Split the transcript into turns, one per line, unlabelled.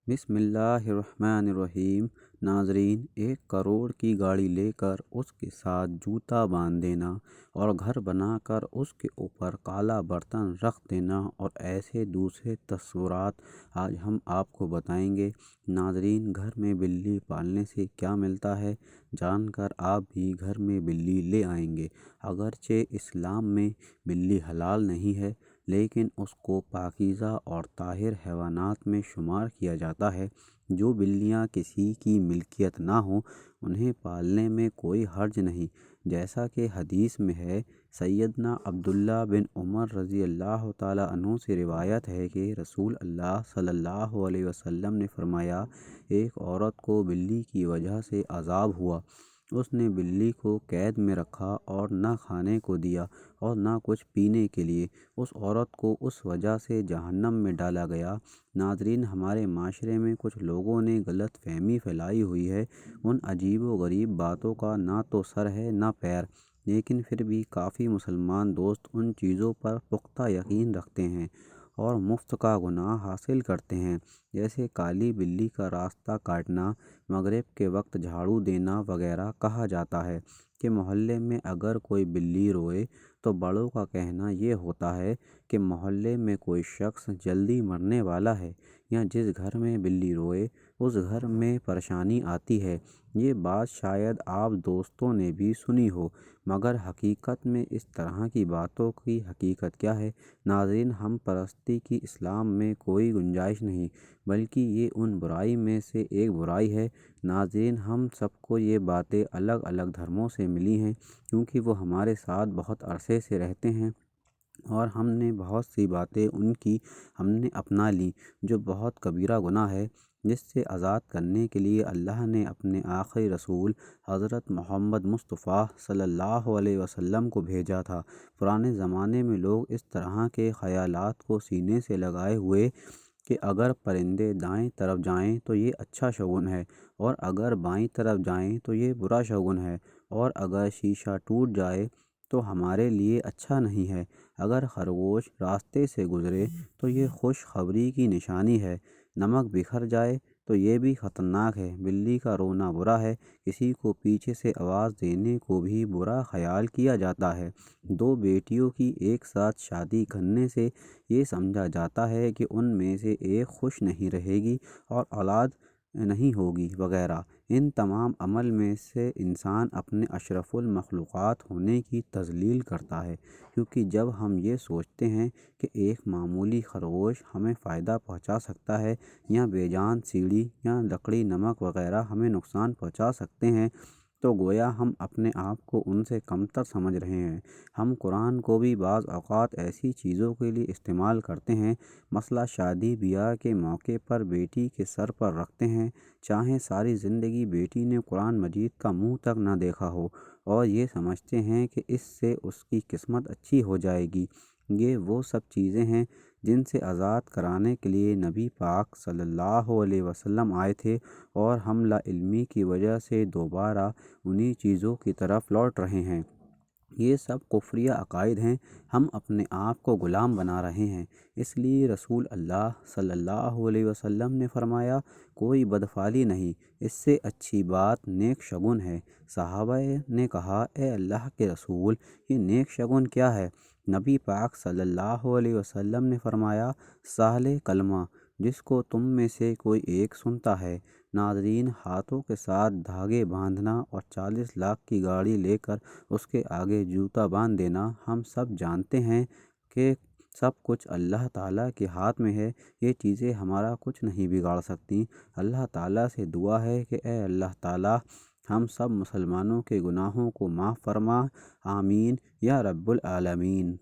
بسم اللہ الرحمن الرحیم۔ ناظرین، 1 کروڑ کی گاڑی لے کر اس کے ساتھ جوتا باندھ دینا اور گھر بنا کر اس کے اوپر کالا برتن رکھ دینا اور ایسے دوسرے تصورات آج ہم آپ کو بتائیں گے۔ ناظرین، گھر میں بلی پالنے سے کیا ملتا ہے جان کر آپ بھی گھر میں بلی لے آئیں گے۔ اگرچہ اسلام میں بلی حلال نہیں ہے، لیکن اس کو پاکیزہ اور طاہر حیوانات میں شمار کیا جاتا ہے۔ جو بلیاں کسی کی ملکیت نہ ہوں انہیں پالنے میں کوئی حرج نہیں، جیسا کہ حدیث میں ہے۔ سیدنا عبداللہ بن عمر رضی اللہ تعالیٰ عنہ سے روایت ہے کہ رسول اللہ صلی اللہ علیہ وسلم نے فرمایا، ایک عورت کو بلی کی وجہ سے عذاب ہوا۔ اس نے بلی کو قید میں رکھا اور نہ کھانے کو دیا اور نہ کچھ پینے کے لیے۔ اس عورت کو اس وجہ سے جہنم میں ڈالا گیا۔ ناظرین، ہمارے معاشرے میں کچھ لوگوں نے غلط فہمی پھیلائی ہوئی ہے۔ ان عجیب و غریب باتوں کا نہ تو سر ہے نہ پیر، لیکن پھر بھی کافی مسلمان دوست ان چیزوں پر پختہ یقین رکھتے ہیں اور مفت کا گناہ حاصل کرتے ہیں، جیسے کالی بلی کا راستہ کاٹنا، مغرب کے وقت جھاڑو دینا وغیرہ۔ کہا جاتا ہے کہ محلے میں اگر کوئی بلی روئے تو بڑوں کا کہنا یہ ہوتا ہے کہ محلے میں کوئی شخص جلدی مرنے والا ہے، یا جس گھر میں بلی روئے اس گھر میں پریشانی آتی ہے۔ یہ بات شاید آپ دوستوں نے بھی سنی ہو، مگر حقیقت میں اس طرح کی باتوں کی حقیقت کیا ہے؟ ناظرین، ہم پرستی کی اسلام میں کوئی گنجائش نہیں، بلکہ یہ ان برائی میں سے ایک برائی ہے۔ ناظرین، ہم سب کو یہ باتیں الگ الگ دھرموں سے ملی ہیں، کیونکہ وہ ہمارے ساتھ بہت عرصے سے رہتے ہیں اور ہم نے بہت سی باتیں ان کی ہم نے اپنا لیں، جو بہت کبیرہ گناہ ہے، جس سے آزاد کرنے کے لیے اللہ نے اپنے آخری رسول حضرت محمد مصطفیٰ صلی اللہ علیہ وسلم کو بھیجا تھا۔ پرانے زمانے میں لوگ اس طرح کے خیالات کو سینے سے لگائے ہوئے کہ اگر پرندے دائیں طرف جائیں تو یہ اچھا شگن ہے، اور اگر بائیں طرف جائیں تو یہ برا شگن ہے، اور اگر شیشہ ٹوٹ جائے تو ہمارے لیے اچھا نہیں ہے، اگر خرگوش راستے سے گزرے تو یہ خوش خبری کی نشانی ہے، نمک بکھر جائے تو یہ بھی خطرناک ہے، بلی کا رونا برا ہے، کسی کو پیچھے سے آواز دینے کو بھی برا خیال کیا جاتا ہے۔ 2 بیٹیوں کی ایک ساتھ شادی کرنے سے یہ سمجھا جاتا ہے کہ ان میں سے ایک خوش نہیں رہے گی اور اولاد نہیں ہوگی وغیرہ۔ ان تمام عمل میں سے انسان اپنے اشرف المخلوقات ہونے کی تضلیل کرتا ہے، کیونکہ جب ہم یہ سوچتے ہیں کہ ایک معمولی خرگوش ہمیں فائدہ پہنچا سکتا ہے، یا بے جان سیڑھی یا لکڑی نمک وغیرہ ہمیں نقصان پہنچا سکتے ہیں، تو گویا ہم اپنے آپ کو ان سے کمتر سمجھ رہے ہیں۔ ہم قرآن کو بھی بعض اوقات ایسی چیزوں کے لیے استعمال کرتے ہیں، مثلا شادی بیاہ کے موقع پر بیٹی کے سر پر رکھتے ہیں، چاہے ساری زندگی بیٹی نے قرآن مجید کا منہ تک نہ دیکھا ہو، اور یہ سمجھتے ہیں کہ اس سے اس کی قسمت اچھی ہو جائے گی۔ یہ وہ سب چیزیں ہیں جن سے آزاد کرانے کے لیے نبی پاک صلی اللہ علیہ وسلم آئے تھے، اور ہم لا علمی کی وجہ سے دوبارہ انہی چیزوں کی طرف لوٹ رہے ہیں۔ یہ سب کفریہ عقائد ہیں، ہم اپنے آپ کو غلام بنا رہے ہیں۔ اس لیے رسول اللہ صلی اللہ علیہ وسلم نے فرمایا، کوئی بدفعلی نہیں، اس سے اچھی بات نیک شگن ہے۔ صحابہ نے کہا، اے اللہ کے رسول، یہ نیک شگن کیا ہے؟ نبی پاک صلی اللہ علیہ وسلم نے فرمایا، صالح کلمہ جس کو تم میں سے کوئی ایک سنتا ہے۔ ناظرین، ہاتھوں کے ساتھ دھاگے باندھنا اور 40 لاکھ کی گاڑی لے کر اس کے آگے جوتا باندھ دینا، ہم سب جانتے ہیں کہ سب کچھ اللہ تعالیٰ کے ہاتھ میں ہے۔ یہ چیزیں ہمارا کچھ نہیں بگاڑ سکتی۔ اللہ تعالیٰ سے دعا ہے کہ اے اللہ تعالیٰ، ہم سب مسلمانوں کے گناہوں کو معاف فرما، آمین یا رب العالمین۔